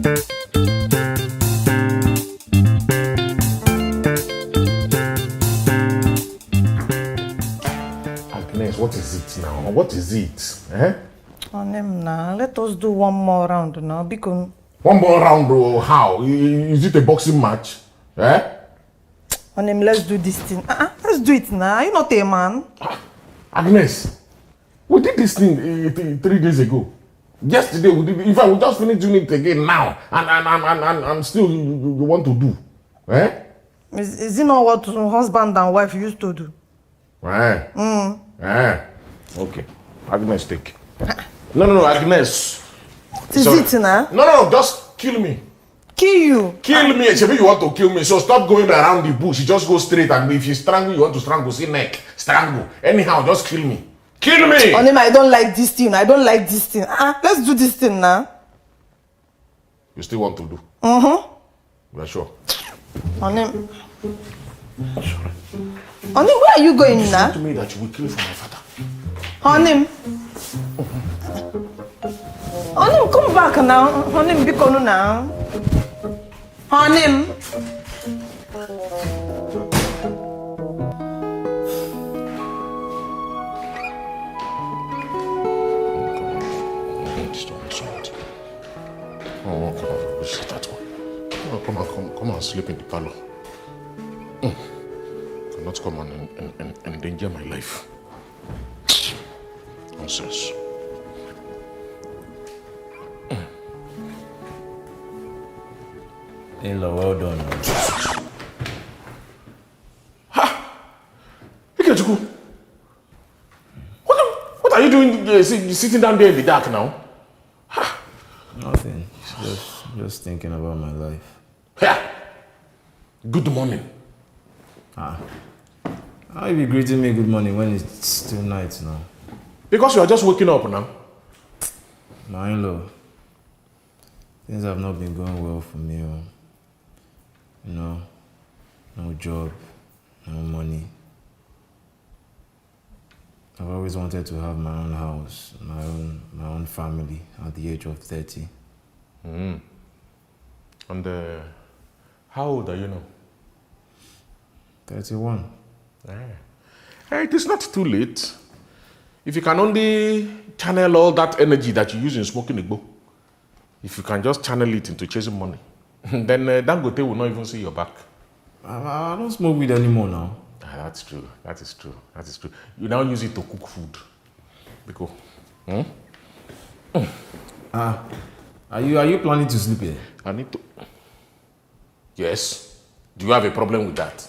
Agnes, what is it now? What is it? Eh? Now, let us do one more round now, because... One more round, bro? How? Is it a boxing match? Eh? Let's do this thing. Let's do it now. You're not a man. Agnes, we did this thing 3 days ago. Yesterday, we did. In fact, we just finished doing it again now, and still you want to do? Eh? Is it not what husband and wife used to do? Eh? Eh? Okay. Agnes, take. No, Agnes. Is it now? No, just kill me. Kill you? Kill me. Maybe you want to kill me, so stop going around the bush. You just go straight, and if you strangle, you want to strangle, see neck. Strangle. Anyhow, just kill me. Kill me! Onim, I don't like this thing. I don't like this thing. Let's do this thing now. You still want to do? You are sure? Onim, where are you going now? You told me that you will kill for my father. Onim, come back now. Onim, be konu now. Onim. Come on, sleep in the parlor. Cannot come on and endanger my life. Nonsense. Hello, well done. Ha! Ikechukwu, what are you doing sitting down there in the dark now? Ha! Nothing. Just thinking about my life. Yeah. Good morning. How you be greeting me good morning when it's still night now? Because you are just waking up now. My in-law, things have not been going well for me. You know, no job, no money. I've always wanted to have my own house, my own family at the age of 30. And how old are you now? 31. It is not too late. If you can only channel all that energy that you use in smoking igbo, if you can just channel it into chasing money, then Dangote will not even see your back. I don't smoke weed anymore now. That's true. That is true. You now use it to cook food. Because, Are you planning to sleep here? I need to. Yes. Do you have a problem with that?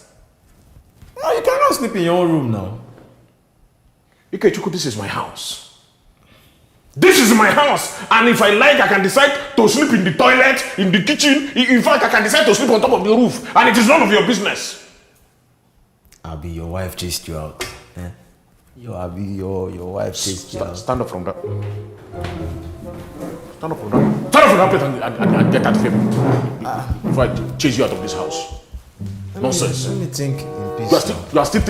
No, you cannot sleep in your own room now. Ikechukwu, this is my house. This is my house. And if I like, I can decide to sleep in the toilet, in the kitchen. In fact, I can decide to sleep on top of the roof. And it is none of your business. Abi, your wife chased you out. Eh? Your wife chased you out. Stand up from that. Stand up from that place and get that fame. Before I chase you out of this house. Nonsense. Let me think in peace. You are still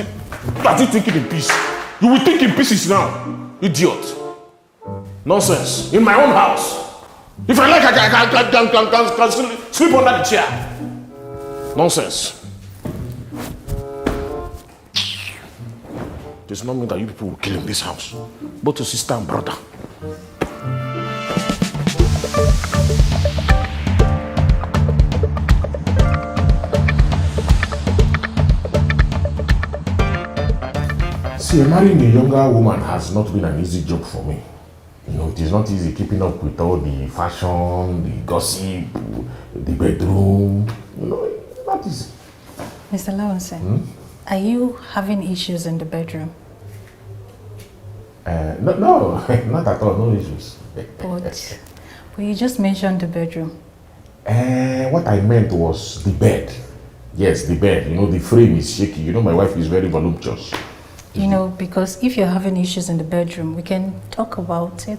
thinking in peace. You will think in pieces now. Idiot. Nonsense. In my own house. If I like, I can sleep under the chair. Nonsense. Does not mean that you people will kill in this house. Both your sister and brother. See, marrying a younger woman has not been an easy job for me. You know, it is not easy keeping up with all the fashion, the gossip, the bedroom. You know, it's not easy. Mr. Lawanson, are you having issues in the bedroom? No, not at all, no issues. But you just mentioned the bedroom. What I meant was the bed. Yes, the bed. You know, the frame is shaky. You know, my wife is very voluptuous. You know, because if you're having issues in the bedroom, we can talk about it.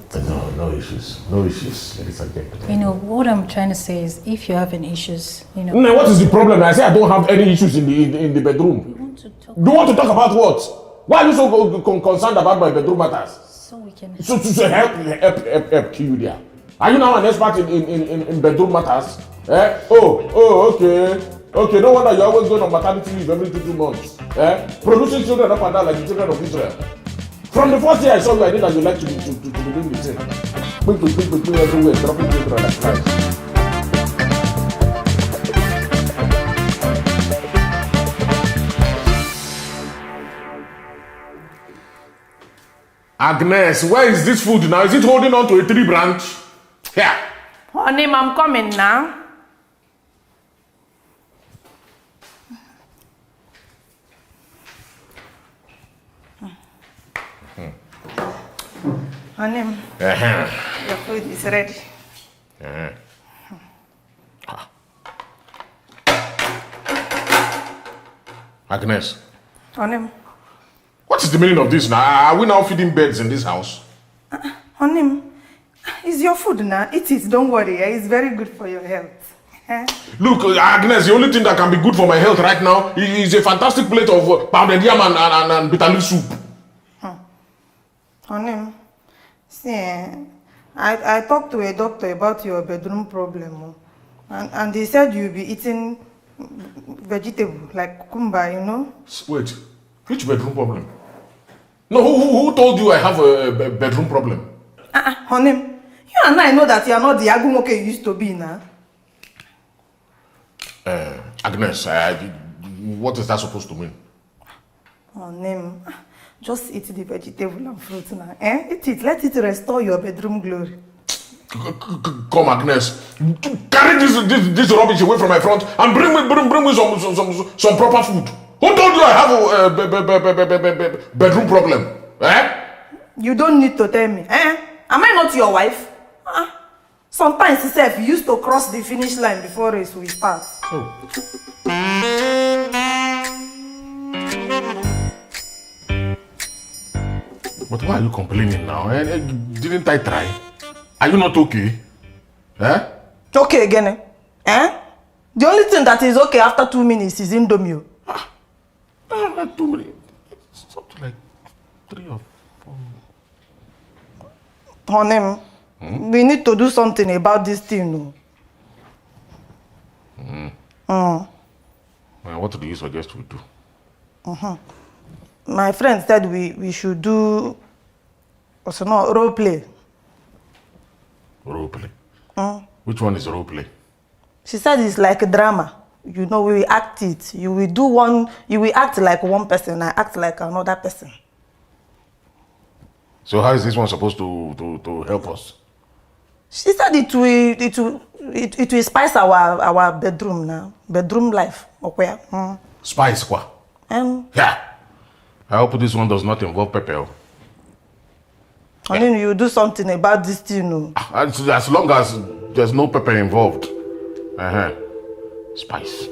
No issues. No issues, ladies and gentlemen. You know, what I'm trying to say is, if you're having issues, you know... Now, what is the problem? I say I don't have any issues in the bedroom. We want to talk... Do you want to talk about what? Why are you so concerned about my bedroom matters? So we can... So help kill you there. Are you now an expert in bedroom matters? Eh? Oh, okay. Okay, no wonder you're always going on maternity leave every 2 months. Eh? Producing children up and down like the children of Israel. From the first day I saw you, I knew that you like to be doing the same. Big everywhere, dropping children like flies. Agnes, where is this food now? Is it holding on to a tree branch? Here. Honey, I'm coming now. Honey, your food is ready. Agnes. Honey. What is the meaning of this now? Are we now feeding birds in this house? Honey, it's your food now. Eat it, don't worry. It's very good for your health. Look, Agnes, the only thing that can be good for my health right now is a fantastic plate of pounded yam and bitter leaf soup. Honey, see, I talked to a doctor about your bedroom problem. And he said you'll be eating vegetable, like cucumber, you know? Wait, which bedroom problem? No, who told you I have a bedroom problem? Honey, you and I know that you are not the Agumoke you used to be now. Agnes, what is that supposed to mean? Honey, just eat the vegetable and fruit now. Eat it, let it restore your bedroom glory. Come, Agnes, carry this rubbish away from my front and bring me some proper food. Who told you I have a bedroom problem? You don't need to tell me. Am I not your wife? Sometimes itself, you used to cross the finish line before race we start. Oh. But why are you complaining now? Didn't I try? Are you not okay? Okay again, The only thing that is okay after 2 minutes is Indomie. Like 2 minutes. Something like 3 or 4. Honey, we need to do something about this thing. Well, what do you suggest we do? My friend said we should do role play. Role play? Which one is role play? She said it's like a drama. You know, we will act it. You will act like one person, I act like another person. So how is this one supposed to help us? She said it will spice our bedroom now. Bedroom life. Okay. Spice quoi? Yeah. I hope this one does not involve pepper. I mean, you do something about this thing. As long as there's no pepper involved. Spice.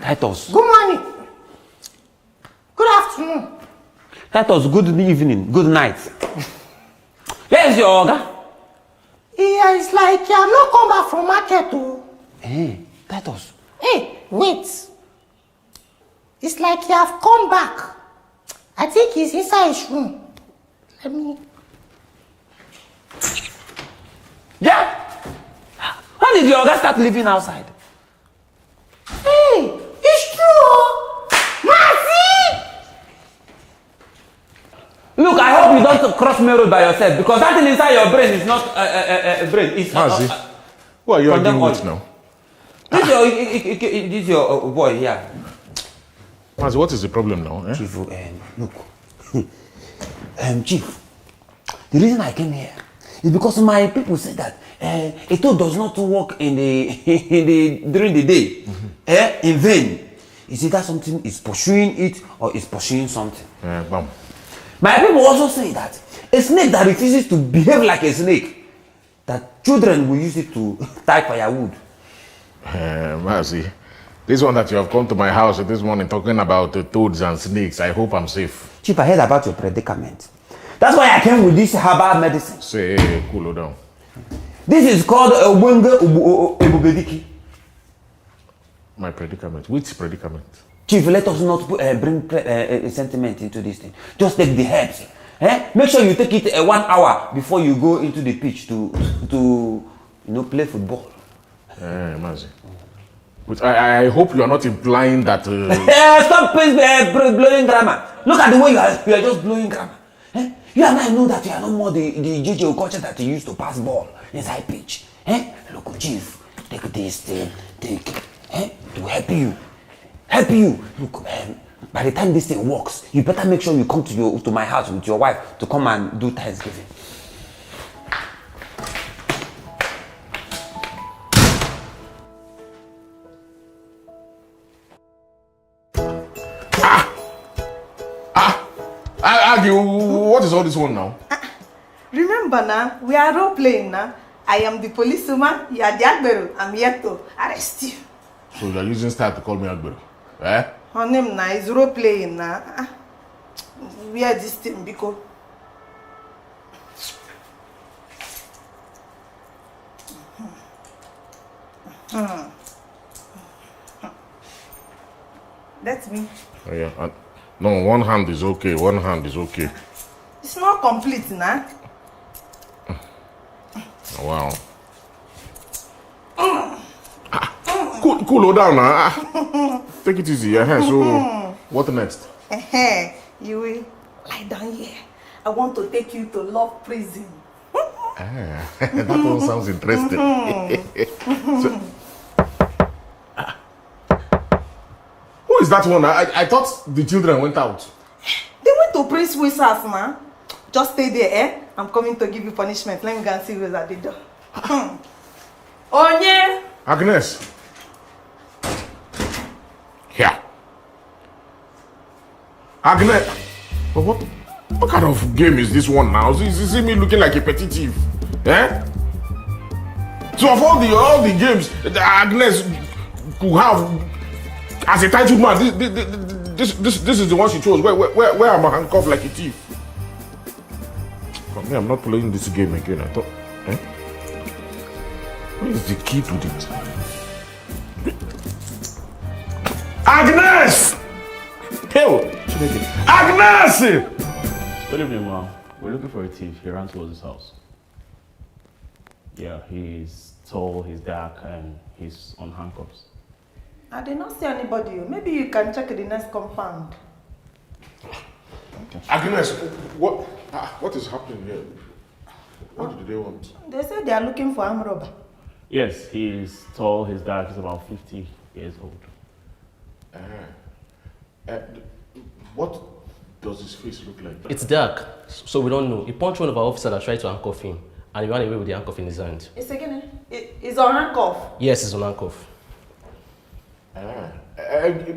Titus. Good morning. Good afternoon. Titus, good evening, good night. Where's your Oga? Yeah, it's like you have not come back from market, too. Hey, Titus. Hey, wait. It's like you have come back. I think he's inside his room. Let me... Yeah? When did your Oga start living outside? Hey, it's true. Mercy! Look, I hope you don't cross me road by yourself because that thing inside your brain is not brain. It's Mazi, who are you arguing with now? This is your boy here. Mazi, what is the problem now? Chief, look. Chief, the reason I came here is because my people said that Eto does not work during the day, in vain. Is either something is pursuing it or is pursuing something. My people also say that a snake that refuses to behave like a snake, that children will use it to tie firewood. Mazi, this one that you have come to my house this morning talking about toads and snakes, I hope I'm safe. Chief, I heard about your predicament. That's why I came with this herbal medicine. Say, cool down. This is called a Wenge Ebubediki. My predicament. Which predicament? Chief, let us not bring sentiment into this thing. Just take the herbs. Make sure you take it 1 hour before you go into the pitch to play football. Mazi. But I hope you are not implying that. Stop blowing grammar. Look at the way you are just blowing grammar. You and I know that you are no more the JJ culture that you used to pass ball inside pitch. Look, Chief, take this thing, to help you. Look, by the time this thing works, you better make sure you come to my house with your wife to come and do Thanksgiving. What is all this one now? Remember now, we are role playing now. I am the policewoman, you are the Agbero. I'm here to arrest you. So you are using style to call me Agbero? Eh? Her name now is role playing now. Where this thing because that's me. Oh, yeah. No, one hand is okay. One hand is okay. It's not complete now. Wow. Cool down now. Take it easy. So, what next? You will lie down here. I want to take you to love prison. That one sounds interesting. Who is that one? I thought the children went out. They went to Prince Willis house, man. Just stay there, I'm coming to give you punishment. Let me go and see who's at the door. Onye! Agnes. Here. Agnes. But what kind of game is this one now? Is me looking like a petty thief? So of all the games that Agnes could have as a title man, this is the one she chose. Where am I handcuffed like a thief? For me, I'm not playing this game again. I thought, what is the key to it? Agnes! Hey, Agnes! Good evening, ma'am. We're looking for a thief. He ran towards his house. Yeah, he's tall, he's dark, and he's on handcuffs. I did not see anybody. Maybe you can check the next compound. Okay. Agnes, what is happening here? What do they want? They said they are looking for armed robber. Yes, he's tall, he's dark, he's about 50 years old. What does his face look like? It's dark, so we don't know. He punched one of our officers that tried to handcuff him, and he ran away with the handcuff in his hand. It's again, it's on handcuff. Yes, it's on handcuff.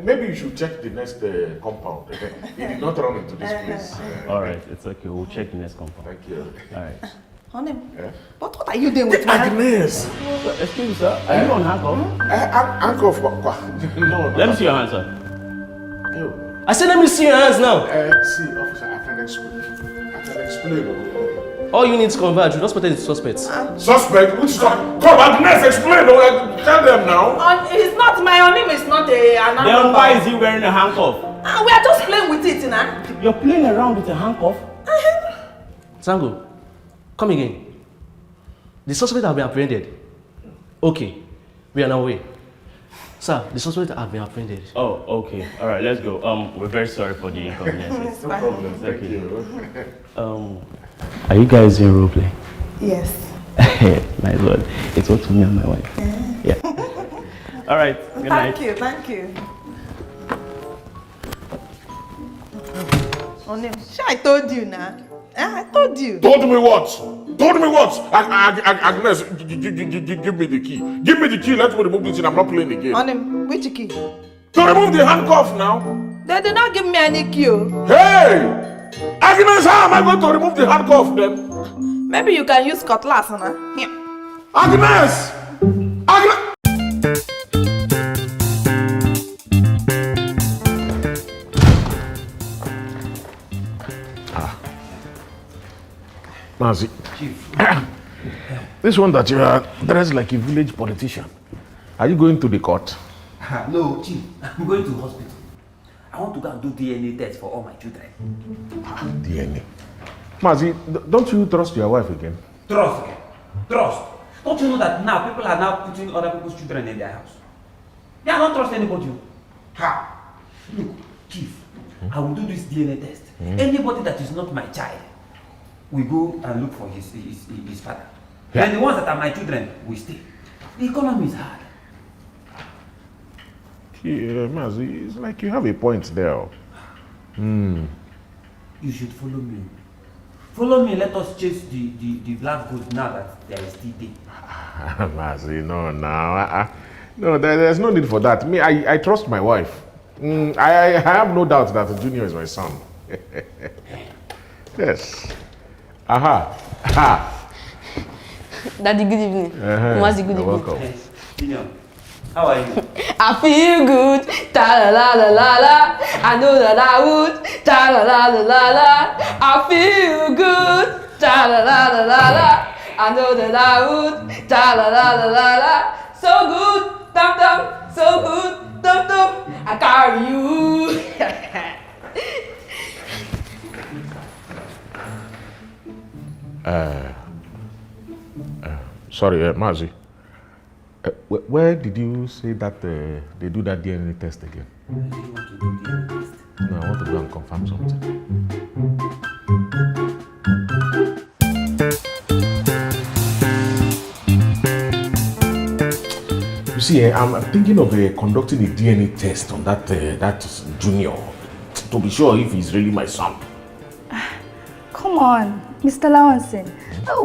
Maybe you should check the next compound. He did not run into this place. All right, it's okay. We'll check the next compound. Thank you. All right. Honey, but what are you doing with my Agnes! Excuse me, sir. Are you on handcuff? Handcuff? No. Let me see your hands, sir. Ew. I said, let me see your hands now. See, officer, I can explain. All you need to converge. You just spotted the suspect. Suspect? Which suspect? Come, Agnes, explain. Tell them now. It's not my name. It's not an Then why is he wearing a handcuff? We are just playing with it, nah. You're playing around with a handcuff? Sango, come again. The suspect have been apprehended. Okay, we are on our way. Sir, the suspect have been apprehended. Oh, okay. All right, let's go. We're very sorry for the inconvenience. No problem. Thank you. Are you guys in role play? Yes. Nice one. It's all to me and my wife. Yeah. All right. Good night. Thank you. I told you now. I told you. Told me what? Agnes, give me the key. Give me the key. Let me remove this thing. I'm not playing the game. Which key? To remove the handcuff now. They did not give me any key. Hey! Agnes, how am I going to remove the handcuff then? Maybe you can use cutlass, huh? Here. Agnes! Mazi. Chief. This one that you are dressed like a village politician. Are you going to the court? No, Chief. I'm going to the hospital. I want to go and do DNA test for all my children. DNA. Mazi, don't you trust your wife again? Trust. Trust. Don't you know that now people are now putting other people's children in their house? Yeah, I don't trust anybody. Ha! Look, Chief, I will do this DNA test. Anybody that is not my child, we go and look for his father. Yeah. And the ones that are my children will stay. The economy is hard. Yeah, Mazi, it's like you have a point there. You should follow me. Follow me, let us chase the black goat now that there is still day. Mazi, no, there's no need for that. Me, I trust my wife. I have no doubt that Junior is my son. Yes. Aha. Daddy, good evening. Mazi, good evening. Welcome. Yes. Junior, how are you? I feel good. Ta la la la la la. I know that I would. Ta la la la la la. I feel good. Ta la la la la la. I know that I would. Ta la la la la la. So good. Dum dum. So good. Dum dum. I carry you. Sorry, Mazi. Where did you say that they do that DNA test again? Do you want to do DNA test? No, I want to go and confirm something. You see, I'm thinking of conducting a DNA test on that Junior to be sure if he's really my son. Come on, Mr. Lawanson.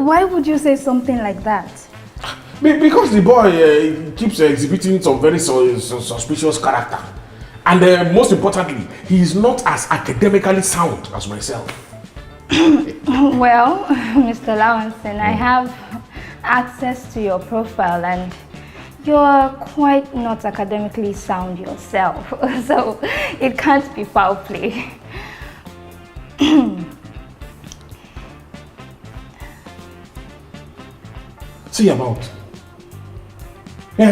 Why would you say something like that? Because the boy keeps exhibiting some very suspicious character. And most importantly, he is not as academically sound as myself. Well, Mr. Lawanson, I have access to your profile and you're quite not academically sound yourself. So it can't be foul play. See about. You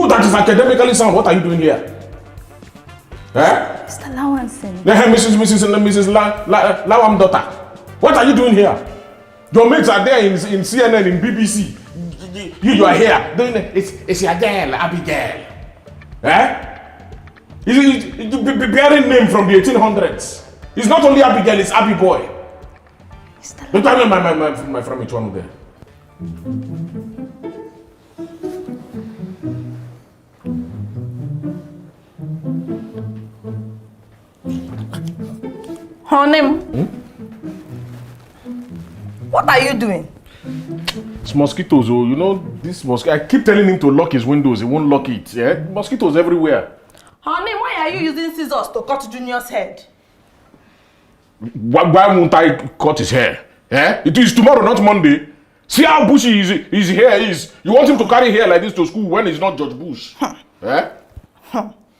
that is academically sound, what are you doing here? Mr. Lawanson. Mrs. Lawam daughter, what are you doing here? Your mates are there in CNN, in BBC. You are here. It's your girl, Abigail. It's bearing name from the 1800s. It's not only Abigail, it's Abby Boy. Look at my friend, which one there? Honey, what are you doing? It's mosquitoes, oh, you know, this mosquito. I keep telling him to lock his windows, he won't lock it. Yeah? Mosquitoes everywhere. Honey, why are you using scissors to cut Junior's head? Why won't I cut his hair? Eh? It is tomorrow, not Monday. See how bushy his hair is. You want him to carry hair like this to school when he's not George Bush? Eh?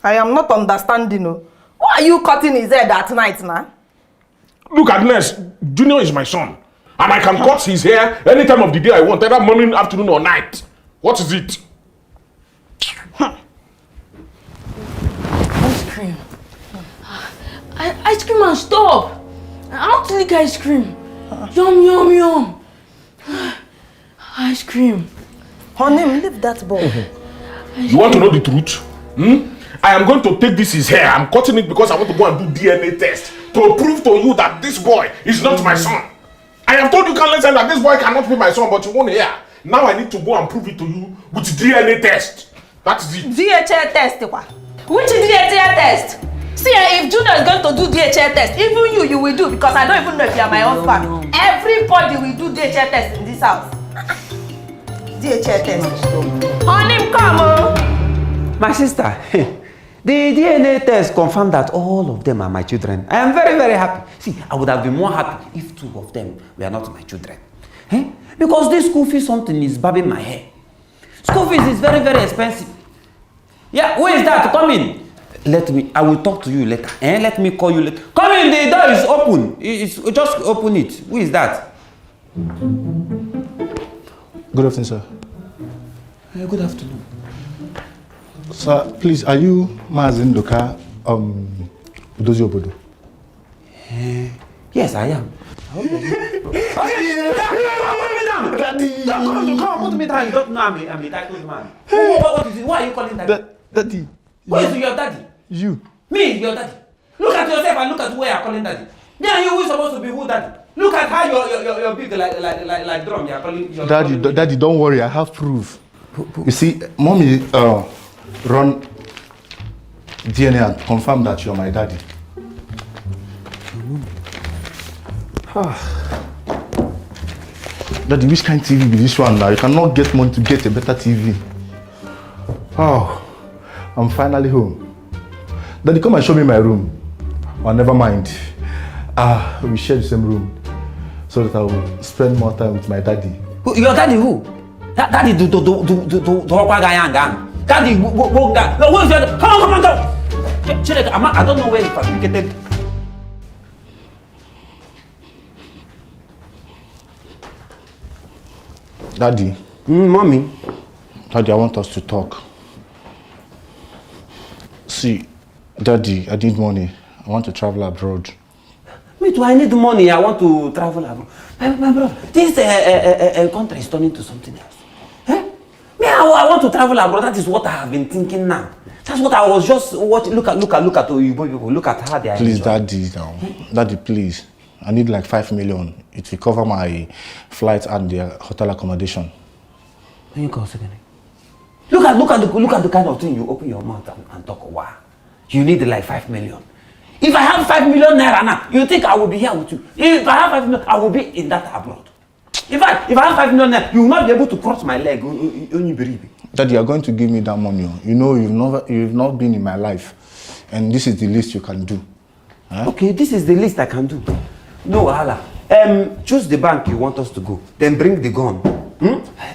I am not understanding. No. Why are you cutting his head at night, now? Look, Agnes, Junior is my son. And I can cut his hair any time of the day I want, either morning, afternoon, or night. What is it? Ice cream. Ice cream and stop. I want to lick ice cream. Yum, yum, yum. Ice cream. Honey, leave that ball. You want to know the truth? I am going to take this his hair. I'm cutting it because I want to go and do DNA test to prove to you that this boy is not my son. I have told you countless times that this boy cannot be my son, but you won't hear. Now I need to go and prove it to you with DNA test. That is it. DHL test, what? Which DHL test? See, if Junior is going to do DHL test, even you will do, because I don't even know if you are my husband. No. Everybody will do DHL test in this house. DHL test. Honey, come on. My sister, the DNA test confirmed that all of them are my children. I am very, very happy. See, I would have been more happy if 2 of them were not my children. Because this school fees something is bobbing my hair. School fees is very, very expensive. Yeah, who is that? Come in. I will talk to you later. Let me call you later. Come in, the door is open. It's just open it. Who is that? Good afternoon, sir. Good afternoon. Sir, please, are you Mazin Doka Udozi Obodo? Yes, I am. Daddy! Come put me down. You don't know I'm a titled man. What is it? Why are you calling daddy? Daddy. Who is your daddy? You. Me, your daddy. Look at yourself and look at where you're calling daddy. Yeah, you were supposed to be who daddy? Look at how you're big like drum. You're calling your Daddy, don't worry. I have proof. You see, mommy run DNA and confirm that you're my daddy. Daddy, which kind of TV be this one now? You cannot get money to get a better TV. Oh, I'm finally home. Daddy, come and show me my room. Oh, never mind. We share the same room so that I will spend more time with my daddy. Your daddy who? Daddy do Daddy go down. No, where's your come on, go. I don't know where he fabricated. Daddy. Mommy. Daddy, I want us to talk. See, Daddy, I need money. I want to travel abroad. Me too, I need money. I want to travel abroad. My brother, this country is turning to something else. Me, I want to travel abroad. That is what I have been thinking now. That's what I was just watching. Look at Oyibo people. Look at how they are. Please, Daddy, now. Daddy, please. I need like 5 million. It will cover my flight and the hotel accommodation. When you go second. Look at the kind of thing you open your mouth and talk. Wow. You need like 5 million. If I have 5 million naira now, you think I will be here with you? If I have 5 million, I will be in that abroad. In fact, if I have 5 million naira, you will not be able to cross my leg. Daddy, you are going to give me that money. You know, you've not been in my life, and this is the least you can do. Huh? Okay, this is the least I can do. No, Hala. Choose the bank you want us to go. Then bring the gun.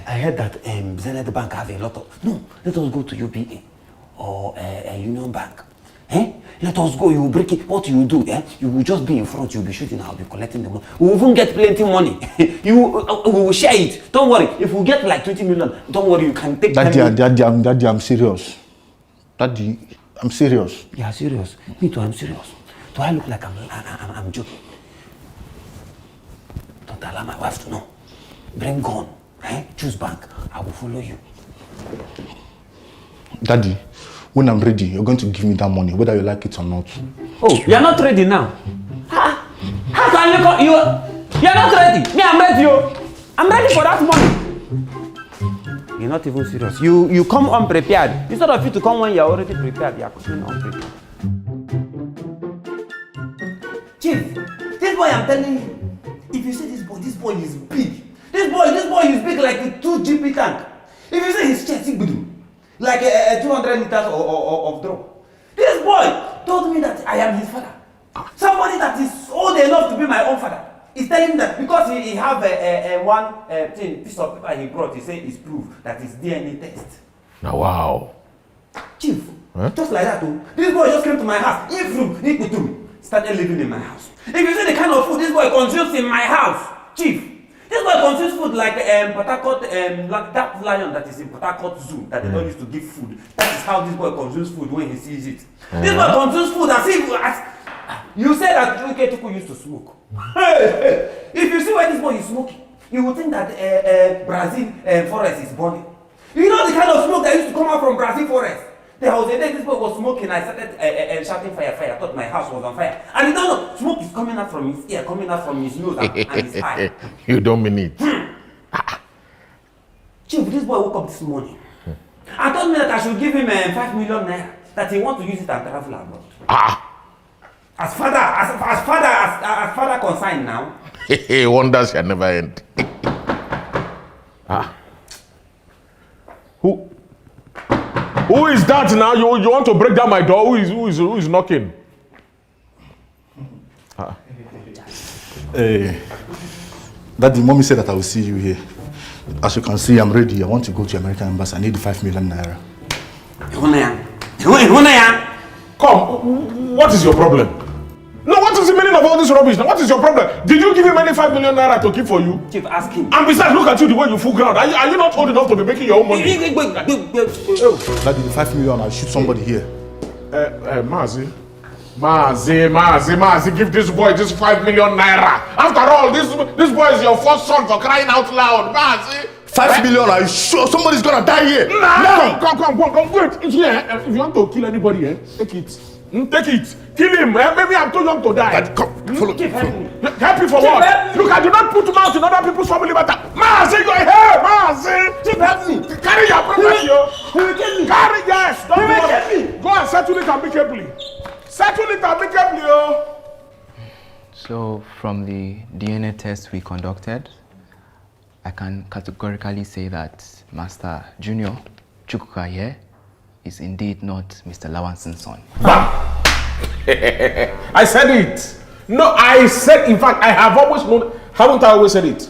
I heard that Zenith Bank have a lot of. No, let us go to UBA or Union Bank. Let us go. You will break it. What you will do? You will just be in front. You will be shooting. I will be collecting the money. We will even get plenty money. We will share it. Don't worry. If we get like 20 million, don't worry. You can take. Daddy, I'm serious. Daddy, I'm serious. You are serious. Me too. I'm serious. Do I look like I'm joking? Don't allow my wife to know. Bring gun. Choose bank. I will follow you. Daddy, when I'm ready, you're going to give me that money, whether you like it or not. Oh, you're not ready now? How can you come? You're not ready. Me, I'm ready. I'm ready for that money. You're not even serious. You come unprepared. Instead of you to come when you're already prepared, you're coming unprepared. Chief, this boy, I'm telling you, if you say this boy is big. This boy is big like a 2 GP tank. If you say his chest is big, like 200 liters of drop. This boy told me that I am his father. Somebody that is old enough to be my own father is telling me that because he have one piece of paper he brought, he said it's proof that it's DNA test. Now, wow. Chief, just like that too. This boy just came to my house. Started living in my house. If you see the kind of food this boy consumes in my house, Chief, this boy consumes food like Port Harcourt, like that lion that is in Port Harcourt Zoo that they don't used to give food. That is how this boy consumes food when he sees it. This boy consumes food as if you said that Uketuku used to smoke. If you see why this boy is smoking, you would think that Brazil forest is burning. You know the kind of smoke that used to come out from Brazil forest. There was a day this boy was smoking. I started shouting fire, fire. I thought my house was on fire. And you don't know, smoke is coming out from his ear, coming out from his nose and his eye. You don't mean it. Chief, this boy woke up this morning. I told me that I should give him 5 million naira, that he want to use it and travel abroad. As father consigned now. Wonders shall never end. Who is that now? You want to break down my door? Who is knocking? Daddy, mommy said that I will see you here. As you can see, I'm ready. I want to go to American Embassy. I need 5 million naira. Come what is your problem? No, what is the meaning of all this rubbish? Now, what is your problem? Did you give him any 5 million naira to keep for you? Chief, ask him. And besides, look at you the way you fool ground. Are you not old enough to be making your own money? Daddy, the 5 million, I'll shoot somebody here. Mazi, give this boy this 5 million naira. After all, this boy is your first son for crying out loud. Mazi. 5 million, are you sure somebody's gonna die here? No. Come, wait. Here, if you want to kill anybody, take it. Take it. Kill him. Maybe I'm too young to die. Daddy, come, follow me. Help you for what? Look, I do not put mouth in other people's family matter. Mazi, you're here. Mazi. Help me. Carry your property, yo. He will kill me. Carry, yes. Don't He will worry. kill me. Go and settle it amicably. Settle it amicably, yo. So, from the DNA test we conducted, I can categorically say that Master Junior Chukwuka here is indeed not Mr. Lawanson's son. I said it. No, I said, in fact, I have always known. Haven't I always said it?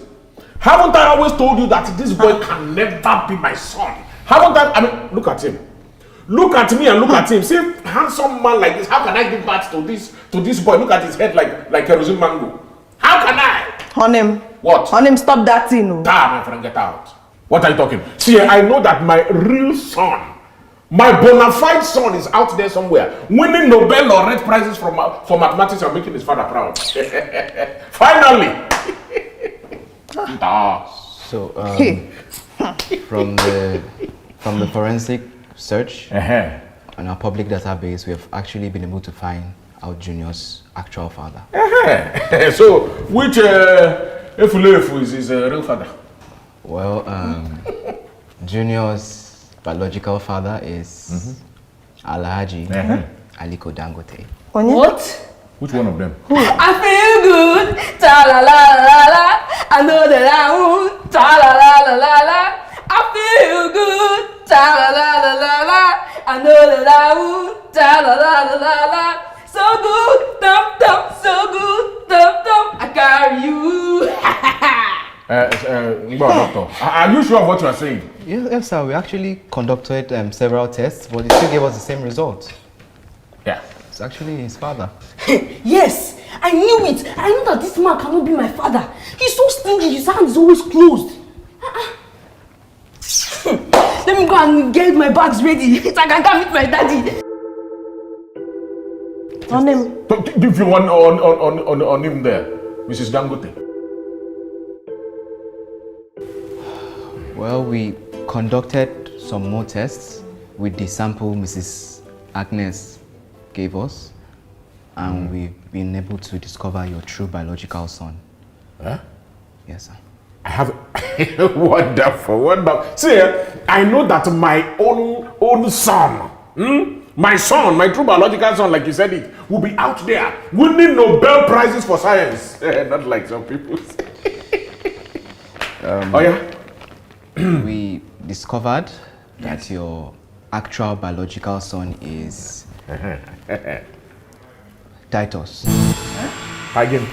Haven't I always told you that this boy can never be my son? Haven't I? I mean, look at him. Look at me and look at him. See, handsome man like this. How can I give birth to this boy? Look at his head like kerosene mango. How can I? On him. What? On him, stop that thing. No. My friend, get out. What are you talking? See, I know that my real son, my bona fide son, is out there somewhere, winning Nobel laureate prizes for mathematics and making his father proud. Finally. So, from the forensic search on our public database, we have actually been able to find our Junior's actual father. So, which Efulefu is his real father? Well, Junior's biological father is Alhaji Aliko Dangote. What? Which one of them? I feel good, ta la la la la. I know that I would, ta la la la la la. I feel good, ta la la la la la. I know that I would, ta la la la la la. So good, thump thump, so good, thump thump. I carry you. Doctor, are you sure of what you are saying? Yes, sir. We actually conducted several tests, but it still gave us the same result. Yeah. It's actually his father. Yes, I knew it. I knew that this man cannot be my father. He's so stingy, his hand is always closed. Let me go and get my bags ready so I can go meet my daddy. On him. If you want on him there, Mrs. Dangote. Well, we conducted some more tests with the sample Mrs. Agnes gave us, and we've been able to discover your true biological son. Huh? Yes, sir. I have wonderful. See, I know that my own son, my son, my true biological son, like you said it, will be out there winning Nobel prizes for science. Not like some people. Oh yeah. We discovered that your actual biological son is Titus. Again.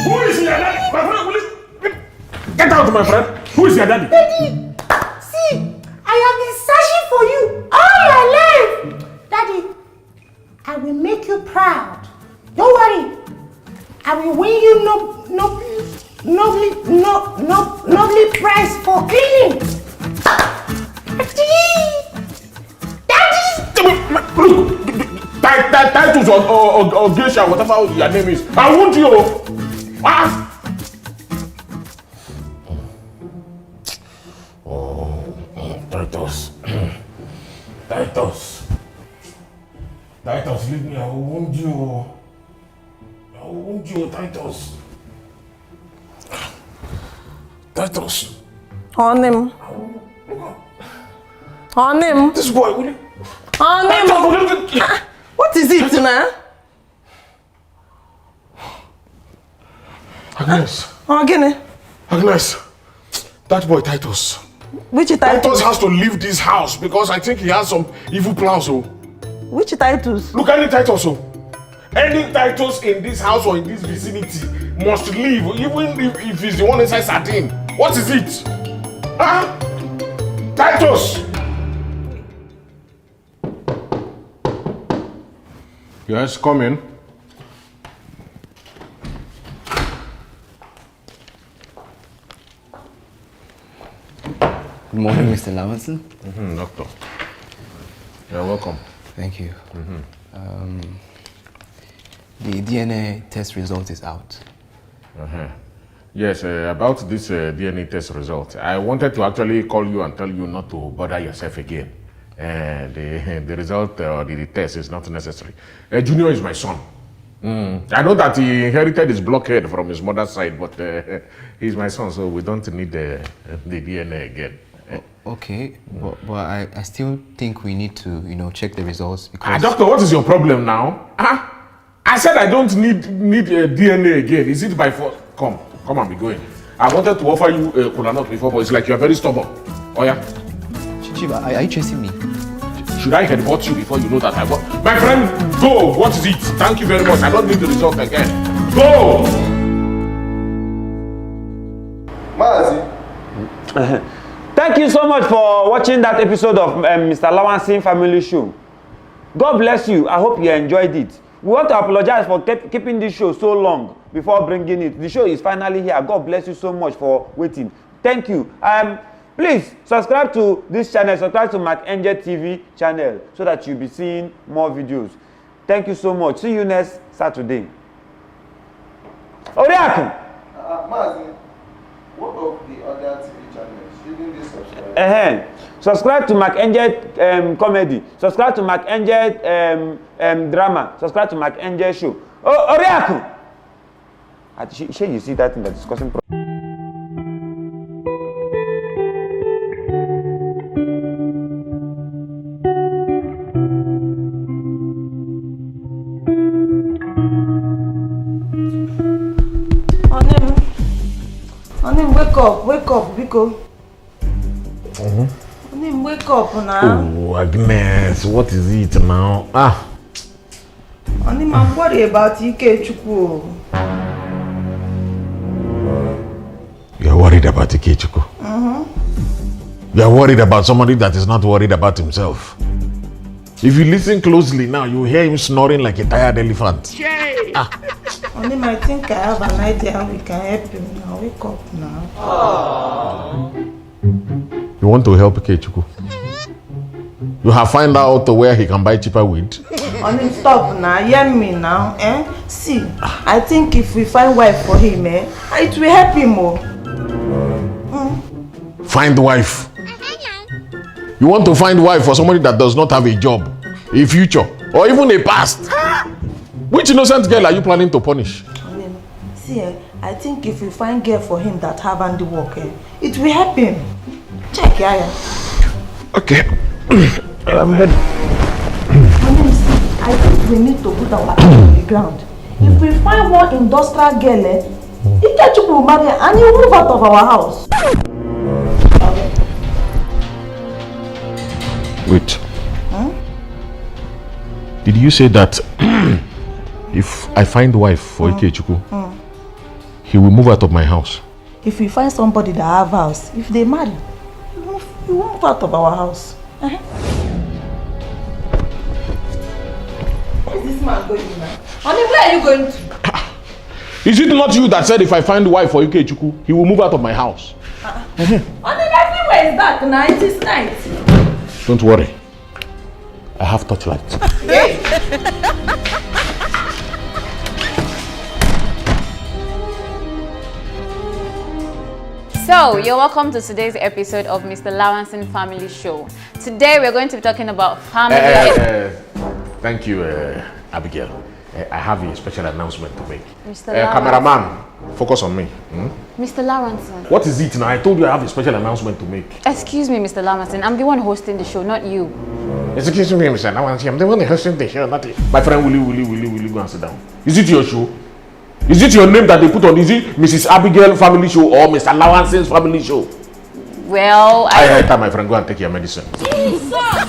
Who is your daddy? My friend, will you get out, my friend? Who is your daddy? Daddy, see, I have been searching for you all my life. Daddy, I will make you proud. Don't worry. I will win you nobly prize for cleaning. Titus or Geisha, whatever your name is. I want you. Titus. Titus, leave me. I want you. I want you, Titus. Titus. On him. On him. This boy, will you? On him. What is it now? Agnes. Agnes. Agnes. That boy, Titus. Which Titus? Titus has to leave this house because I think he has some evil plans. Which Titus? Look, any Titus. Any Titus in this house or in this vicinity must leave, even if he's the one inside Sardine. What is it? Titus! Yes, come in. Good morning, Mr. Lawanson. Doctor. You're welcome. Thank you. The DNA test result is out. Yes, about this DNA test result, I wanted to actually call you and tell you not to bother yourself again. The result or the test is not necessary. Junior is my son. I know that he inherited his blockhead from his mother's side, but he's my son, so we don't need the DNA again. Okay, but I still think we need to, check the results because... Doctor, what is your problem now? I said I don't need DNA again. Is it by force? Come and be going. I wanted to offer you a cola nut before, but it's like you're very stubborn. Oh yeah? Chief, are you chasing me? Should I headbutt you before you know that I want? My friend, go! What is it? Thank you very much. I don't need the result again. Go! Mazi. Thank you so much for watching that episode of Mr. Lawanson Family Show. God bless you. I hope you enjoyed it. We want to apologize for keeping this show so long before bringing it. The show is finally here. God bless you so much for waiting. Thank you. Please subscribe to this channel. Subscribe to Mark Angel TV channel so that you'll be seeing more videos. Thank you so much. See you next Saturday. Oriaku! Mazi, what of the other TV channels? Shouldn't they subscribe? Subscribe to Mark Angel Comedy. Subscribe to Mark Angel Drama. Subscribe to Mark Angel Show. Oh, Oriaku! Should you see that in the discussion program? Wake up, Biko. Wake up now. Oh, Agnes, what is it now? I'm worried about Ikechukwu. You're worried about Ikechukwu? You're worried about somebody that is not worried about himself. If you listen closely now, you hear him snoring like a tired elephant. I think I have an idea how we can help him now. Wake up now. You want to help Ikechukwu? You have found out where he can buy cheaper weed? Stop now. Hear me now. See, I think if we find wife for him, it will help him more. Find wife? You want to find wife for somebody that does not have a job, a future, or even a past? Which innocent girl are you planning to punish? See, I think if we find girl for him that have handiwork, it will help him. Check, Yaya. Okay. I'm ready. I think we need to put our eye on the ground. If we find one industrial girl, Ikechukwu will marry her and he will move out of our house. Wait. Did you say that if I find wife for Ikechukwu, he will move out of my house? If we find somebody that have house, if they marry, he will move out of our house. Where is this man going now? Honey, where are you going to? Is it not you that said if I find wife for Ikechukwu, he will move out of my house? Honey, everywhere is dark now. It is night. Don't worry. I have torchlight. So, you're welcome to today's episode of Mr. Lawanson Family Show. Today, we're going to be talking about family. Thank you, Abigail. I have a special announcement to make. Mr. Lawanson. Cameraman, focus on me. Mr. Lawanson. What is it now? I told you I have a special announcement to make. Excuse me, Mr. Lawanson. I'm the one hosting the show, not you. Excuse me, Mr. Lawanson. I'm the one hosting the show, not you. My friend, will you go and sit down? Is it your show? Is it your name that they put on? Is it Mrs. Abigail Family Show or Mr. Lawanson's Family Show? Well, I my friend, go and take your medicine.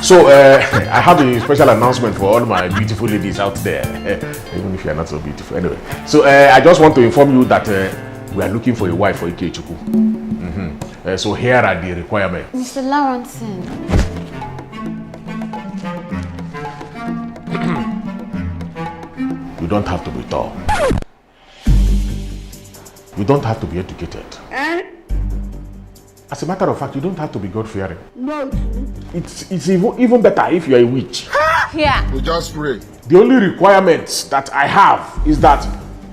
So, I have a special announcement for all my beautiful ladies out there, even if you are not so beautiful. Anyway, so I just want to inform you that we are looking for a wife for Ikechukwu. So here are the requirements. Mr. Lawanson. you don't have to be tall. You don't have to be educated. As a matter of fact, you don't have to be God-fearing. No. It's even better if you're a witch. Yeah. We just pray. The only requirements that I have is that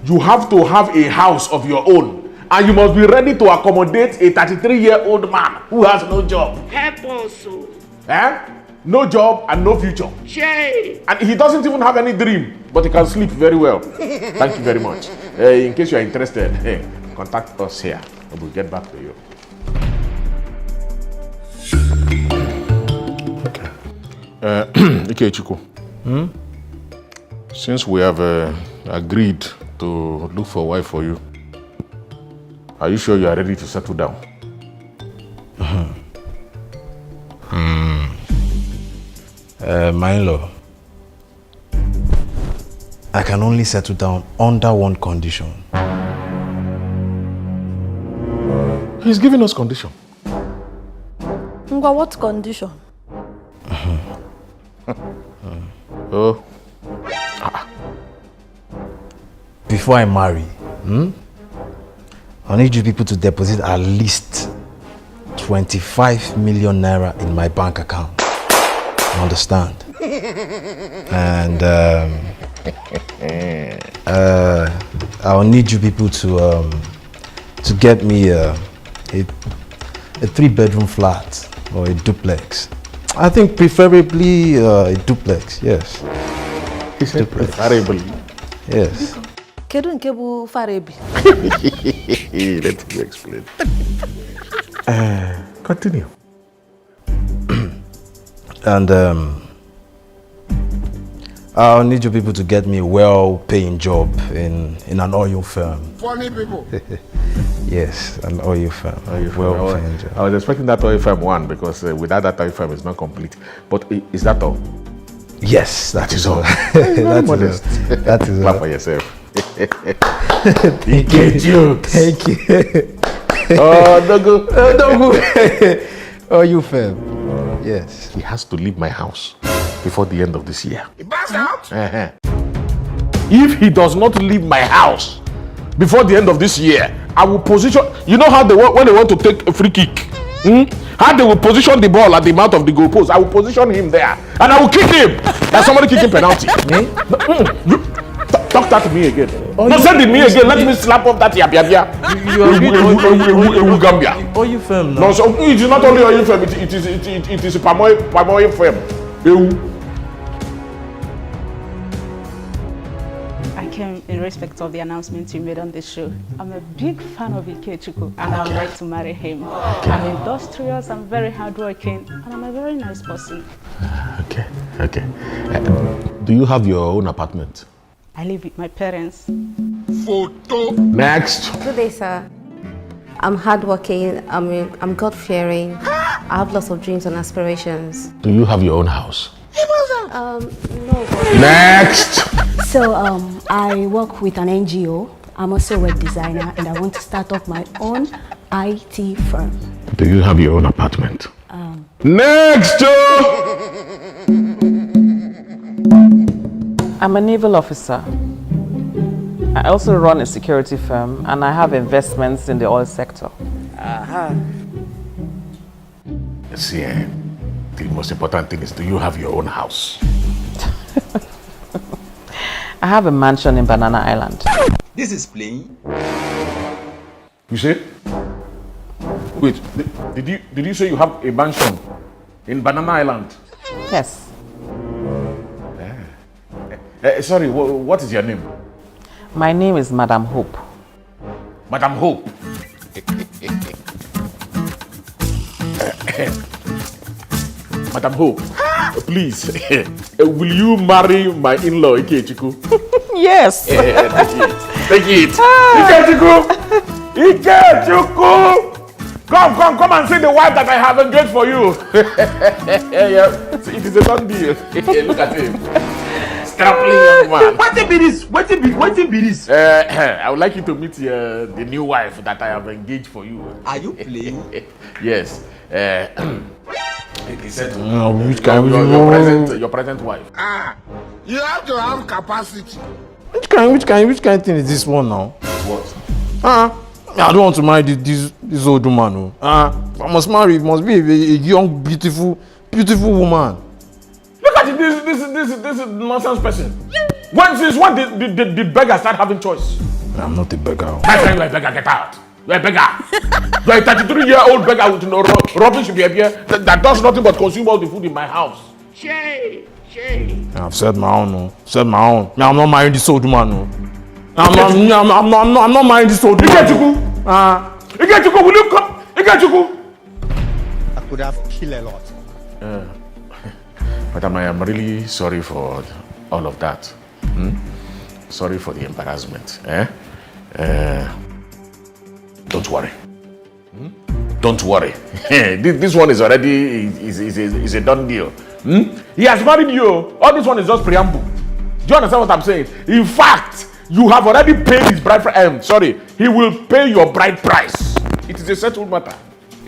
you have to have a house of your own, and you must be ready to accommodate a 33-year-old man who has no job. Help us. No job and no future. Shay. And he doesn't even have any dream, but he can sleep very well. Thank you very much. In case you are interested, contact us here. We'll get back to you. Okay, Chiku. Since we have agreed to look for a wife for you, are you sure you are ready to settle down? My in-law, I can only settle down under one condition. He's giving us condition. Ngwa, what condition? Oh. Before I marry, I need you people to deposit at least 25 million naira in my bank account. Understand? And I'll need you people to get me a 3-bedroom flat or a duplex. I think preferably a duplex. Yes. He said preferably. Yes. Kedu nke bu farebi? Let me explain. Continue. And I'll need you people to get me a well-paying job in an oil firm. Funny people. Yes, an oil firm. Well-paying job. I was expecting that oil firm one because without that oil firm, it's not complete. But is that all? Yes, that is all. That modest. That is all. Clap for yourself. Ike jokes. Thank you. Oh, Dogo. Dogo. Oil firm. Yes. He has to leave my house before the end of this year. He passed out? If he does not leave my house before the end of this year, I will position. You know how when they want to take a free kick, how they will position the ball at the mouth of the goalpost. I will position him there, and I will kick him. Like somebody kicking penalty. Talk that to me again. No, send it me again. Let me slap off that yabia. Gambia. Oil firm. No, so it is not only oil firm. It is a palm oil firm. I came in respect of the announcement you made on this show. I'm a big fan of Ikechukwu and I would like to marry him. I'm industrious, I'm very hardworking, and I'm a very nice person. Okay. Do you have your own apartment? I live with my parents. Photo. Next. Good day, sir. I'm hardworking, I'm God-fearing. I have lots of dreams and aspirations. Do you have your own house? No. Next. So, I work with an NGO. I'm also a web designer and I want to start up my own IT firm. Do you have your own apartment? Next. I'm a naval officer. I also run a security firm and I have investments in the oil sector. See, the most important thing is, do you have your own house? I have a mansion in Banana Island. This is plain. You say? Wait, did you say you have a mansion in Banana Island? Yes. Sorry, what is your name? My name is Madam Hope. Madam Hope. Madam Hope, please, will you marry my in-law, Ikechukwu? Yes. Take it. Ikechukwu! Come and see the wife that I have engaged for you. It is a done deal. Look at him. Strapping young man. What be this? What be this? I would like you to meet the new wife that I have engaged for you. Are you playing? Yes. He said which your present wife. You have to have capacity. Which kind thing is this one now? What? I don't want to marry this old woman. I must marry. It must be a young, beautiful woman. Look at this nonsense person. Since when did the beggar start having choice? I'm not a beggar. My friend, you're a beggar. Get out. You're a beggar. You're a 33-year-old beggar with no rubbish behavior that does nothing but consume all the food in my house. Shay. I've said my own. I'm not marrying this old woman. I'm not marrying this old woman. Ikechuku, will you come? Ikechuku. I could have killed a lot. Madam, I am really sorry for all of that. Sorry for the embarrassment. Don't worry. Don't worry. This one is already is a done deal. He has married you. All this one is just preamble. Do you understand what I'm saying? In fact, you have already paid his bride price. He will pay your bride price. It is a settled matter.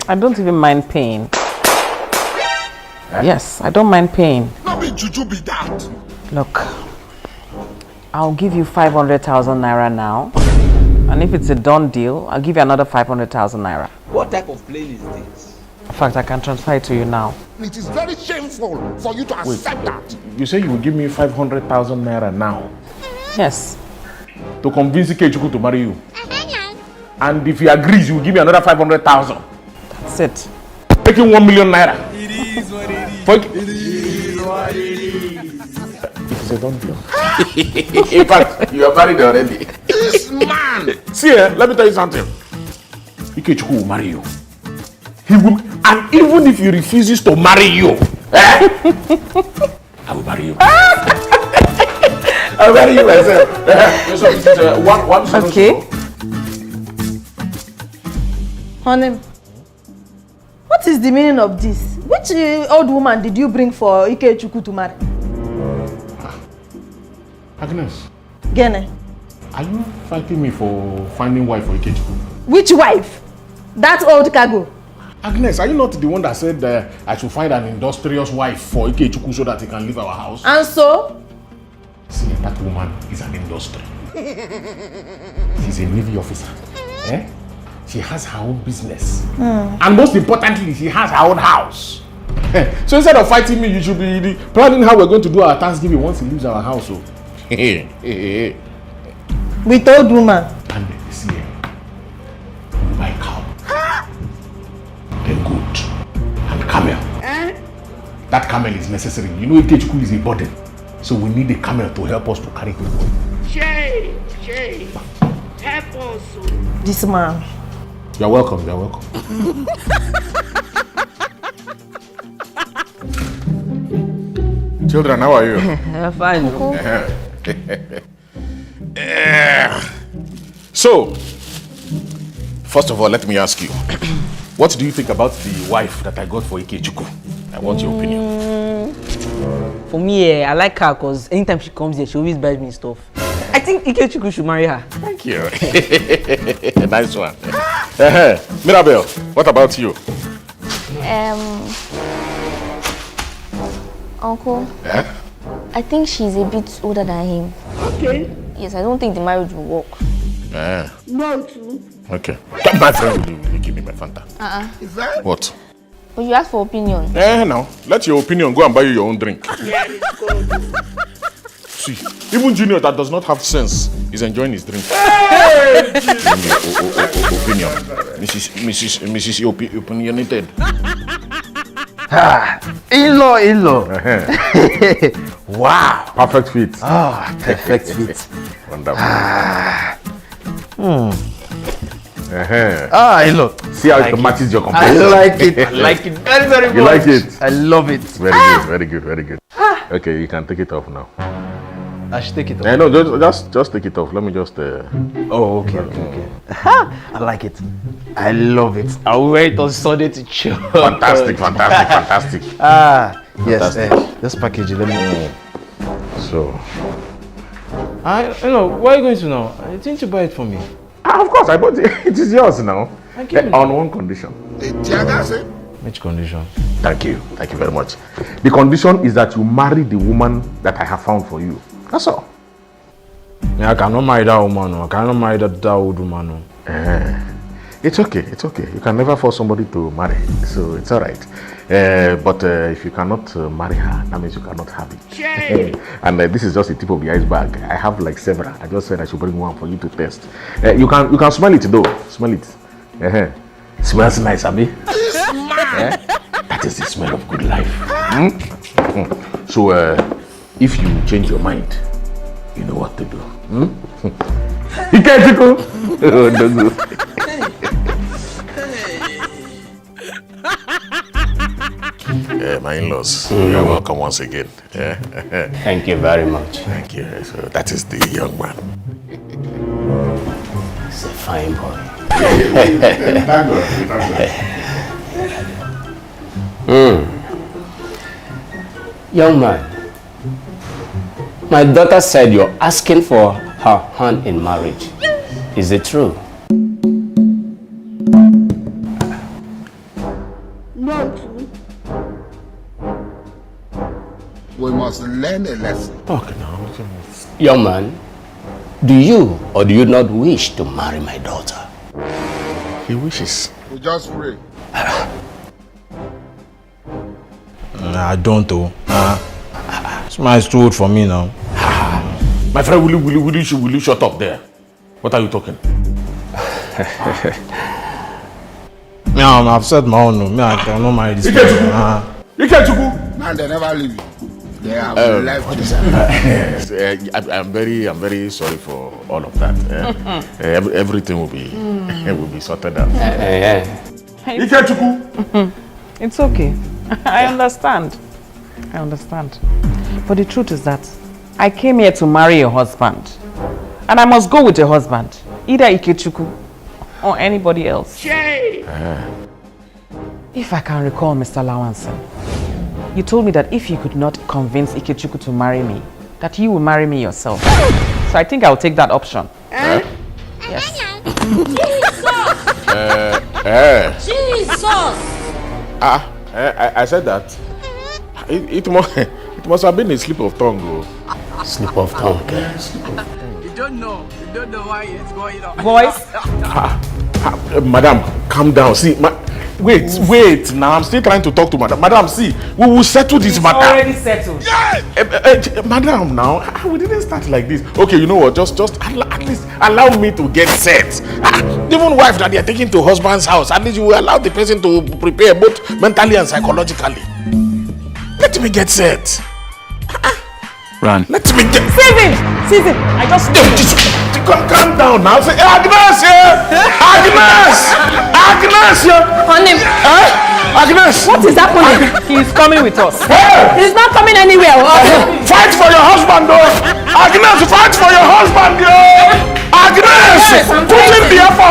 I don't even mind paying. Yes, I don't mind paying. Not be juju be that. Look, I'll give you 500,000 naira now. And if it's a done deal, I'll give you another 500,000 naira. What type of plane is this? In fact, I can transfer it to you now. It is very shameful for you to accept that. You say you will give me 500,000 naira now? Yes. To convince Ikechuku to marry you? And if he agrees, you will give me another 500,000. That's it. Taking 1 million naira. It is what it is. It is what it is. It is a done deal. In fact, you are married already. This man! See, let me tell you something. Ikechuku will marry you. He will, and even if he refuses to marry you, I will marry you. I'll marry you myself. So this is one solution. Okay. Honey, what is the meaning of this? Which old woman did you bring for Ikechuku to marry? Agnes. Gene. Are you fighting me for finding wife for Ikechuku? Which wife? That old cargo. Agnes, are you not the one that said I should find an industrious wife for Ikechuku so that he can leave our house? And so? See, that woman is an industry. She's a Navy officer. She has her own business. And most importantly, she has her own house. So instead of fighting me, you should be planning how we're going to do our Thanksgiving once he leaves our house. So. With old woman. And see, we buy cow. Then goat. And camel. That camel is necessary. You know Ikechuku is a burden. So we need a camel to help us to carry him. Shay, help us. This man. You're welcome. Children, how are you? Fine. So, first of all, let me ask you, what do you think about the wife that I got for Ikechuku? I want your opinion. For me, I like her because anytime she comes here, she always buys me stuff. I think Ikechuku should marry her. Thank you. Nice one. Mirabel, what about you? Uncle, I think she's a bit older than him. Okay. Yes, I don't think the marriage will work. No, too. Okay. My friend, will you give me my Fanta? Is that? What? Well, you asked for opinion. Now, let your opinion go and buy you your own drink. Yeah, it's good. See, even Junior that does not have sense is enjoying his drink. Hey! Opinion. Mrs. Opinionated. In-law. Wow. Perfect fit. Perfect fit. Wonderful. In-law. See how it matches your complexion. I like it. I like it very, very much. You like it? I love it. Very good. Okay, you can take it off now. I should take it off. No, just take it off. Let me just. Oh, okay. I like it. I love it. I'll wear it on Sunday to church. Fantastic. Yes. Just package it. Let me. So. Where are you going to now? I think you buy it for me. Of course, I bought it. It is yours now. On one condition. Which condition? Thank you very much. The condition is that you marry the woman that I have found for you. That's all. I cannot marry that woman. I cannot marry that old woman. It's okay. You can never force somebody to marry, so it's all right. But if you cannot marry her, that means you cannot have it. And this is just the tip of the iceberg. I have like several. I just said I should bring one for you to test. You can smell it though. Smell it. Smells nice, Abi. That is the smell of good life. So if you change your mind, you know what to do. You can't go. Don't go. My in-laws, you're welcome once again. Thank you very much. Thank you. So that is the young man. He's a fine boy. Young man, my daughter said you're asking for her hand in marriage. Is it true? No. We must learn a lesson. Okay, now. Young man, do you or do you not wish to marry my daughter? He wishes. We just pray. I don't though. It's my stool for me now. My friend, will you shut up there? What are you talking? I've said my own. I cannot marry this person. You can't go. Man, they never leave you. They have left. What is that? I'm very sorry for all of that. Everything will be sorted out. You can't go. It's okay. I understand. But the truth is that I came here to marry a husband. And I must go with a husband. Either Ikechukwu or anybody else. If I can recall, Mr. Lawanson, you told me that if you could not convince Ikechukwu to marry me, that you will marry me yourself. So I think I'll take that option. Yes. Jesus! I said that. It must have been a slip of tongue. Slip of tongue. You don't know why it's going on. Boys? Madam, calm down. See, wait. Now I'm still trying to talk to madam. Madam, see, we will settle this matter. It's already settled. Madam, now we didn't start like this. Okay, you know what? Just at least allow me to get set. Even wife that they are taking to husband's house, at least you will allow the person to prepare both mentally and psychologically. Let me get set. Run. Let me get. Save him. I just calm down now. Say, Agnes, Agnes, Agnes. What is happening? He's coming with us. Hey! He's not coming anywhere. Fight for your husband, though. Agnes, fight for your husband, yo. Agnes, put in the effort.